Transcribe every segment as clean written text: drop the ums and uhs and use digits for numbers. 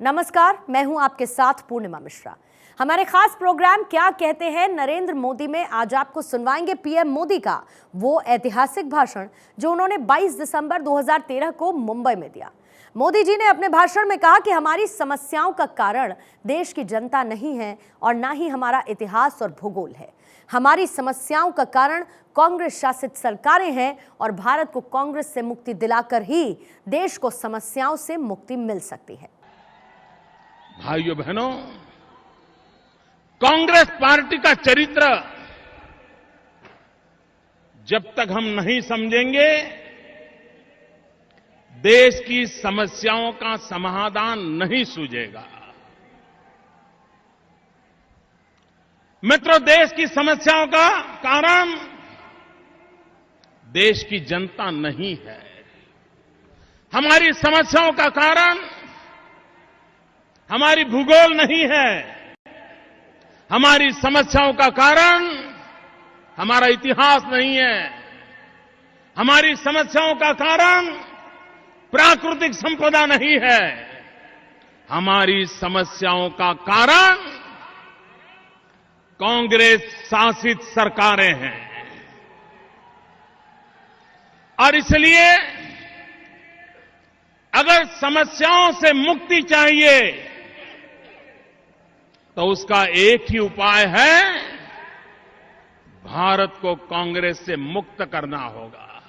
नमस्कार, मैं हूं आपके साथ पूर्णिमा मिश्रा। हमारे खास प्रोग्राम क्या कहते हैं नरेंद्र मोदी में आज आपको सुनवाएंगे पीएम मोदी का वो ऐतिहासिक भाषण जो उन्होंने 22 दिसंबर 2013 को मुंबई में दिया। मोदी जी ने अपने भाषण में कहा कि हमारी समस्याओं का कारण देश की जनता नहीं है और ना ही हमारा इतिहास और भूगोल है। हमारी समस्याओं का कारण कांग्रेस शासित सरकारें हैं और भारत को कांग्रेस से मुक्ति दिलाकर ही देश को समस्याओं से मुक्ति मिल सकती है। भाइयों बहनों, कांग्रेस पार्टी का चरित्र जब तक हम नहीं समझेंगे, देश की समस्याओं का समाधान नहीं सूझेगा। मित्रों, देश की समस्याओं का कारण देश की जनता नहीं है। हमारी समस्याओं का कारण हमारी भूगोल नहीं है। हमारी समस्याओं का कारण हमारा इतिहास नहीं है। हमारी समस्याओं का कारण प्राकृतिक संपदा नहीं है। हमारी समस्याओं का कारण कांग्रेस शासित सरकारें हैं। और इसलिए अगर समस्याओं से मुक्ति चाहिए तो उसका एक ही उपाय है, भारत को कांग्रेस से मुक्त करना होगा।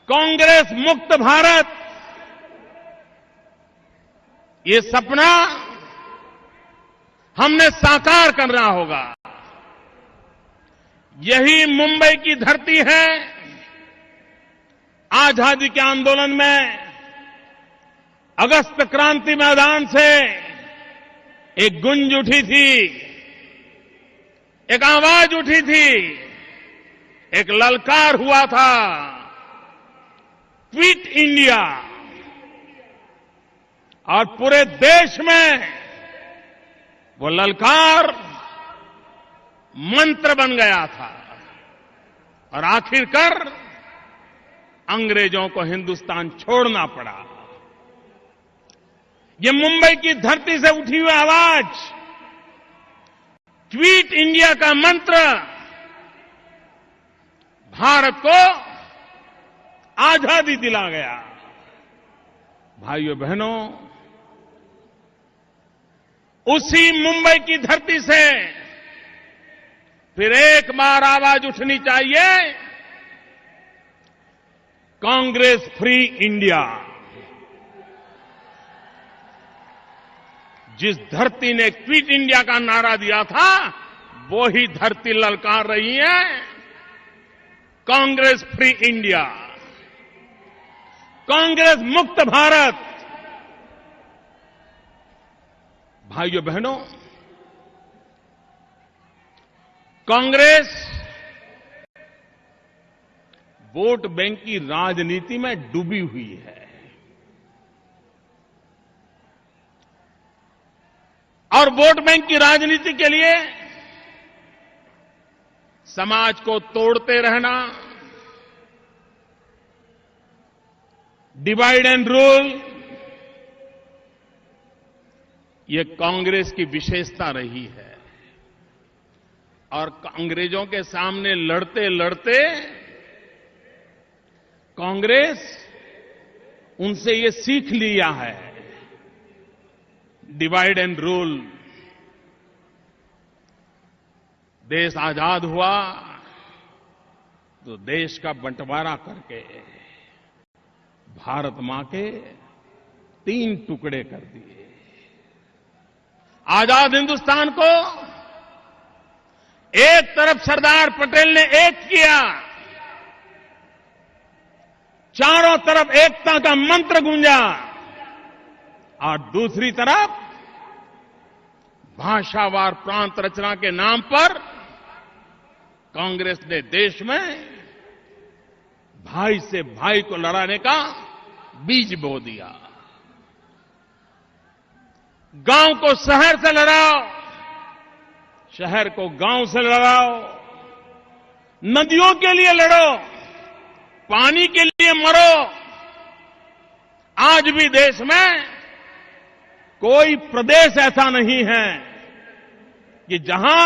कांग्रेस मुक्त भारत, ये सपना हमने साकार करना होगा। यही मुंबई की धरती है। आजादी के आंदोलन में अगस्त क्रांति मैदान से एक गूंज उठी थी, एक आवाज उठी थी, एक ललकार हुआ था, क्विट इंडिया। और पूरे देश में वो ललकार मंत्र बन गया था और आखिरकार अंग्रेजों को हिंदुस्तान छोड़ना पड़ा। ये मुंबई की धरती से उठी हुई आवाज, क्विट इंडिया का मंत्र भारत को आजादी दिला गया। भाइयों बहनों, उसी मुंबई की धरती से फिर एक बार आवाज उठनी चाहिए, कांग्रेस फ्री इंडिया। जिस धरती ने क्विट इंडिया का नारा दिया था, वो ही धरती ललकार रही है, कांग्रेस फ्री इंडिया, कांग्रेस मुक्त भारत। भाइयों बहनों, कांग्रेस वोट बैंक की राजनीति में डूबी हुई है और वोट बैंक की राजनीति के लिए समाज को तोड़ते रहना, डिवाइड एंड रूल, ये कांग्रेस की विशेषता रही है। और अंग्रेजों के सामने लड़ते लड़ते कांग्रेस उनसे ये सीख लिया है, डिवाइड एंड रूल। देश आजाद हुआ तो देश का बंटवारा करके भारत मां के 3 टुकड़े कर दिए। आजाद हिंदुस्तान को एक तरफ सरदार पटेल ने एक किया, चारों तरफ एकता का मंत्र गूंजा, और दूसरी तरफ भाषावार प्रांत रचना के नाम पर कांग्रेस ने देश में भाई से भाई को लड़ाने का बीज बो दिया। गांव को शहर से लड़ाओ, शहर को गांव से लड़ाओ, नदियों के लिए लड़ो, पानी के लिए मरो। आज भी देश में कोई प्रदेश ऐसा नहीं है कि जहां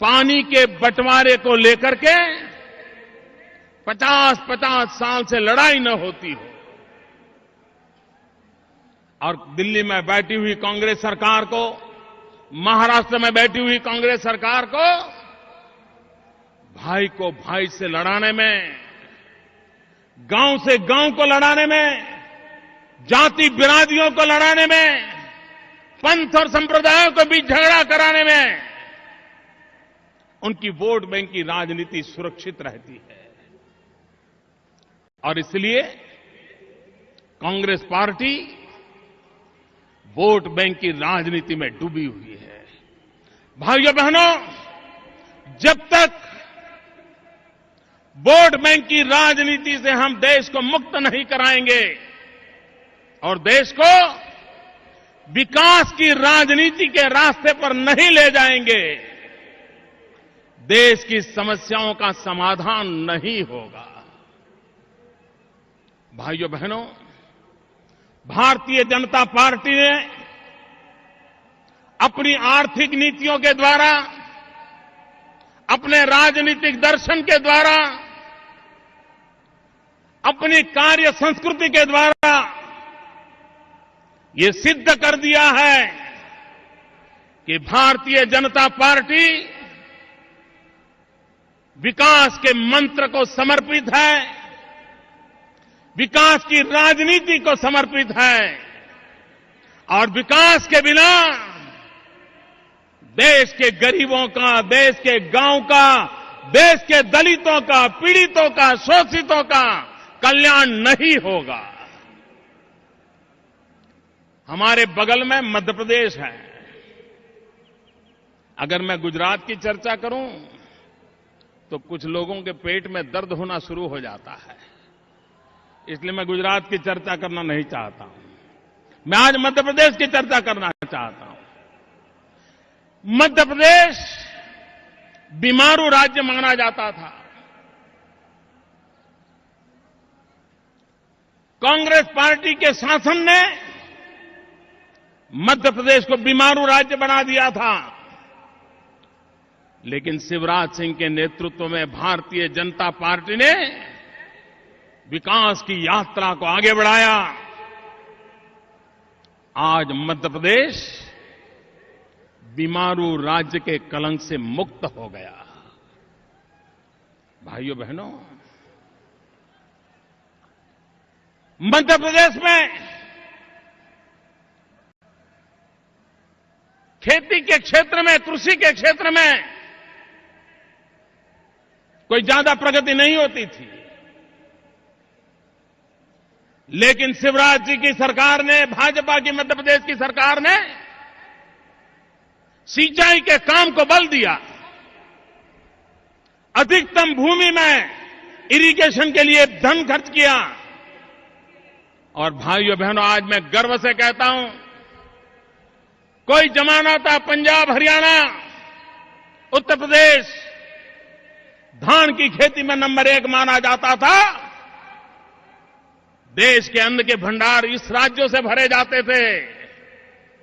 पानी के बंटवारे को लेकर के 50-50 साल से लड़ाई न होती हो। और दिल्ली में बैठी हुई कांग्रेस सरकार को, महाराष्ट्र में बैठी हुई कांग्रेस सरकार को भाई को भाई से लड़ाने में, गांव से गांव को लड़ाने में, जाति बिरादियों को लड़ाने में, पंथ और संप्रदायों के बीच झगड़ा कराने में उनकी वोट बैंक की राजनीति सुरक्षित रहती है। और इसलिए कांग्रेस पार्टी वोट बैंक की राजनीति में डूबी हुई है। भाइयों बहनों, जब तक वोट बैंक की राजनीति से हम देश को मुक्त नहीं कराएंगे और देश को विकास की राजनीति के रास्ते पर नहीं ले जाएंगे, देश की समस्याओं का समाधान नहीं होगा। भाइयों बहनों, भारतीय जनता पार्टी ने अपनी आर्थिक नीतियों के द्वारा, अपने राजनीतिक दर्शन के द्वारा, अपनी कार्य संस्कृति के द्वारा ये सिद्ध कर दिया है कि भारतीय जनता पार्टी विकास के मंत्र को समर्पित है, विकास की राजनीति को समर्पित है। और विकास के बिना देश के गरीबों का, देश के गांव का, देश के दलितों का, पीड़ितों का, शोषितों का कल्याण नहीं होगा। हमारे बगल में मध्य प्रदेश है। अगर मैं गुजरात की चर्चा करूं तो कुछ लोगों के पेट में दर्द होना शुरू हो जाता है, इसलिए मैं गुजरात की चर्चा करना नहीं चाहता हूं। मैं आज मध्य प्रदेश की चर्चा करना चाहता हूं। मध्य प्रदेश बीमारू राज्य माना जाता था। कांग्रेस पार्टी के शासन ने मध्य प्रदेश को बीमारू राज्य बना दिया था, लेकिन शिवराज सिंह के नेतृत्व में भारतीय जनता पार्टी ने विकास की यात्रा को आगे बढ़ाया। आज मध्य प्रदेश बीमारू राज्य के कलंक से मुक्त हो गया। भाइयों बहनों, मध्य प्रदेश में खेती के क्षेत्र में, कृषि के क्षेत्र में कोई ज्यादा प्रगति नहीं होती थी, लेकिन शिवराज जी की सरकार ने, भाजपा की मध्य प्रदेश की सरकार ने सिंचाई के काम को बल दिया। अधिकतम भूमि में इरिगेशन के लिए धन खर्च किया। और भाइयों बहनों, आज मैं गर्व से कहता हूं, कोई जमाना था पंजाब, हरियाणा, उत्तर प्रदेश धान की खेती में नंबर 1 माना जाता था। देश के अन्न के भंडार इस राज्यों से भरे जाते थे।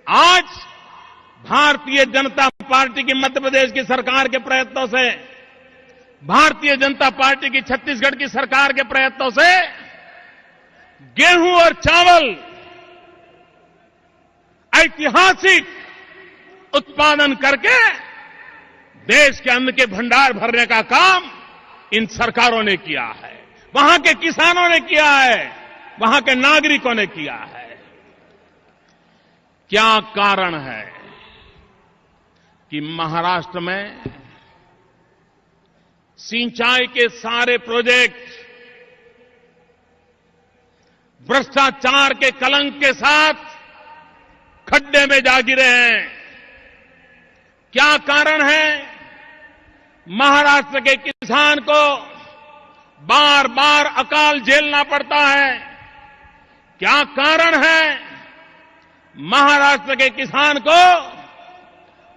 आज भारतीय जनता पार्टी की मध्य प्रदेश की सरकार के प्रयत्नों से, भारतीय जनता पार्टी की छत्तीसगढ़ की सरकार के प्रयत्नों से गेहूं और चावल ऐतिहासिक उत्पादन करके देश के अन्न के भंडार भरने का काम इन सरकारों ने किया है, वहां के किसानों ने किया है, वहां के नागरिकों ने किया है। क्या कारण है कि महाराष्ट्र में सिंचाई के सारे प्रोजेक्ट भ्रष्टाचार के कलंक के साथ खड्डे में जा गिरे हैं? क्या कारण है महाराष्ट्र के किसान को बार बार अकाल झेलना पड़ता है? क्या कारण है महाराष्ट्र के किसान को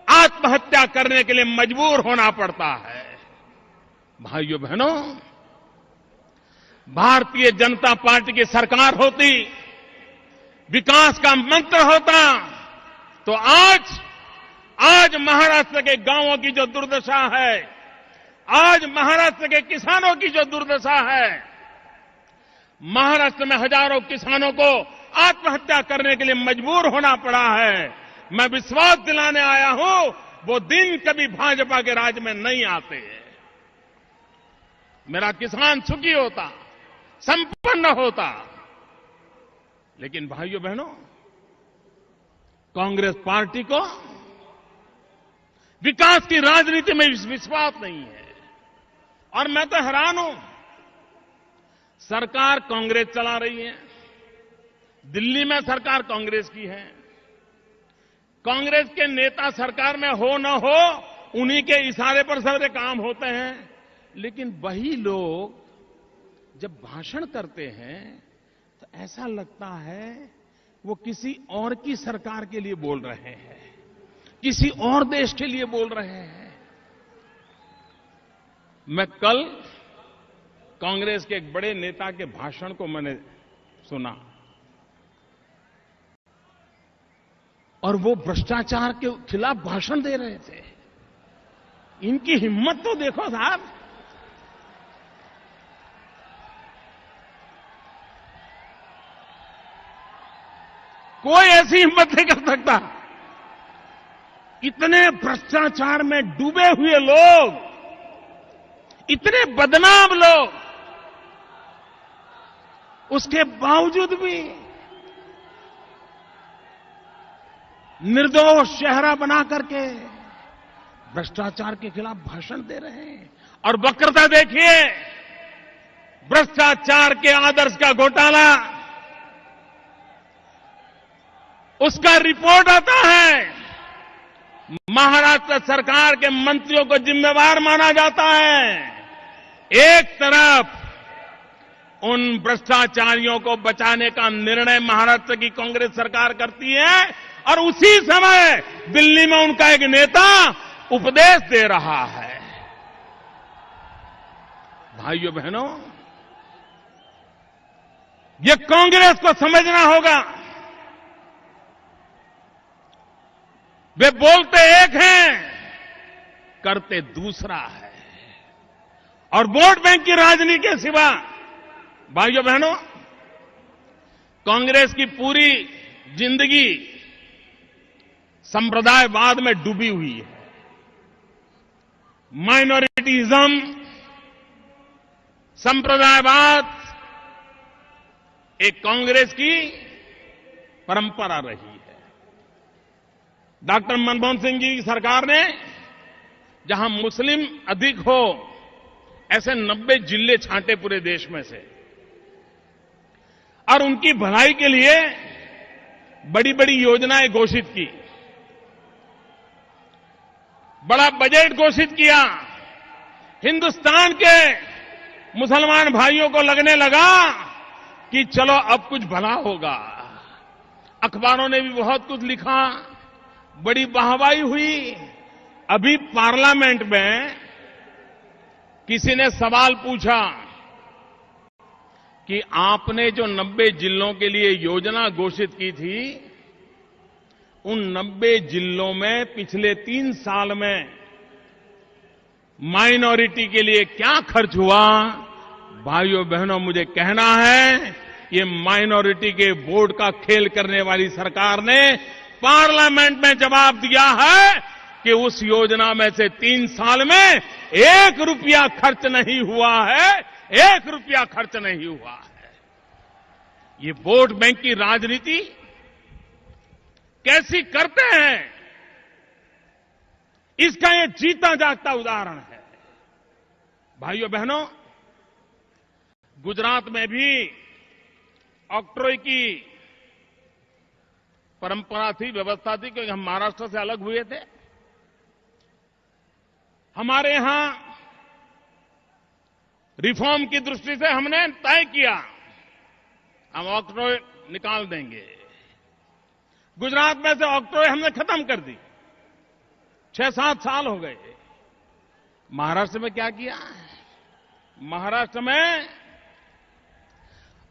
आत्महत्या करने के लिए मजबूर होना पड़ता है? भाइयों बहनों, भारतीय जनता पार्टी की सरकार होती, विकास का मंत्र होता तो आज महाराष्ट्र के गांवों की जो दुर्दशा है, आज महाराष्ट्र के किसानों की जो दुर्दशा है, महाराष्ट्र में हजारों किसानों को आत्महत्या करने के लिए मजबूर होना पड़ा है, मैं विश्वास दिलाने आया हूं वो दिन कभी भाजपा के राज में नहीं आते। मेरा किसान सुखी होता, संपन्न होता। लेकिन भाइयों बहनों, कांग्रेस पार्टी को विकास की राजनीति में विश्वास नहीं है। और मैं तो हैरान हूं, सरकार कांग्रेस चला रही है, दिल्ली में सरकार कांग्रेस की है, कांग्रेस के नेता सरकार में हो न हो उन्हीं के इशारे पर सारे काम होते हैं। लेकिन वही लोग जब भाषण करते हैं तो ऐसा लगता है वो किसी और की सरकार के लिए बोल रहे हैं, किसी और देश के लिए बोल रहे हैं। मैं कल कांग्रेस के एक बड़े नेता के भाषण को मैंने सुना और वो भ्रष्टाचार के खिलाफ भाषण दे रहे थे। इनकी हिम्मत तो देखो साहब। कोई ऐसी हिम्मत नहीं कर सकता। इतने भ्रष्टाचार में डूबे हुए लोग, इतने बदनाम लोग, उसके बावजूद भी निर्दोष चेहरा बना करके भ्रष्टाचार के खिलाफ भाषण दे रहे हैं। और वक्रता देखिए, भ्रष्टाचार के आदर्श का घोटाला, उसका रिपोर्ट आता है, महाराष्ट्र सरकार के मंत्रियों को जिम्मेवार माना जाता है। एक तरफ उन भ्रष्टाचारियों को बचाने का निर्णय महाराष्ट्र की कांग्रेस सरकार करती है और उसी समय दिल्ली में उनका एक नेता उपदेश दे रहा है। भाइयों बहनों, ये कांग्रेस को समझना होगा। वे बोलते एक हैं, करते दूसरा है। और वोट बैंक की राजनीति के सिवा भाइयों बहनों, कांग्रेस की पूरी जिंदगी संप्रदायवाद में डूबी हुई है। माइनॉरिटीज्म, संप्रदायवाद एक कांग्रेस की परंपरा रही है। डॉक्टर मनमोहन सिंह जी की सरकार ने जहां मुस्लिम अधिक हो ऐसे 90 जिले छांटे पूरे देश में से, और उनकी भलाई के लिए बड़ी बड़ी योजनाएं घोषित की, बड़ा बजट घोषित किया। हिंदुस्तान के मुसलमान भाइयों को लगने लगा कि चलो अब कुछ भला होगा। अखबारों ने भी बहुत कुछ लिखा, बड़ी वाहवाही हुई। अभी पार्लियामेंट में किसी ने सवाल पूछा कि आपने जो 90 जिलों के लिए योजना घोषित की थी, उन 90 जिलों में पिछले 3 साल में माइनॉरिटी के लिए क्या खर्च हुआ? भाइयों बहनों, मुझे कहना है ये माइनॉरिटी के वोट का खेल करने वाली सरकार ने पार्लियामेंट में जवाब दिया है कि उस योजना में से 3 साल में 1 रुपया खर्च नहीं हुआ है, 1 रुपया खर्च नहीं हुआ है। ये वोट बैंक की राजनीति कैसी करते हैं, इसका ये जीता जागता उदाहरण है। भाइयों बहनों, गुजरात में भी ऑक्ट्रॉय की परंपरा थी, व्यवस्था थी, क्योंकि हम महाराष्ट्र से अलग हुए थे। हमारे यहां रिफॉर्म की दृष्टि से हमने तय किया हम ऑक्ट्रॉय निकाल देंगे। गुजरात में से ऑक्ट्रॉय हमने खत्म कर दी, 6-7 साल हो गए। महाराष्ट्र में क्या किया? महाराष्ट्र में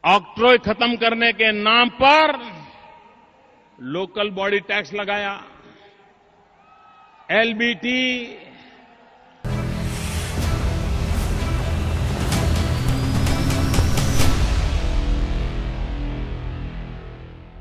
ऑक्ट्रॉय खत्म करने के नाम पर लोकल बॉडी टैक्स लगाया, एलबीटी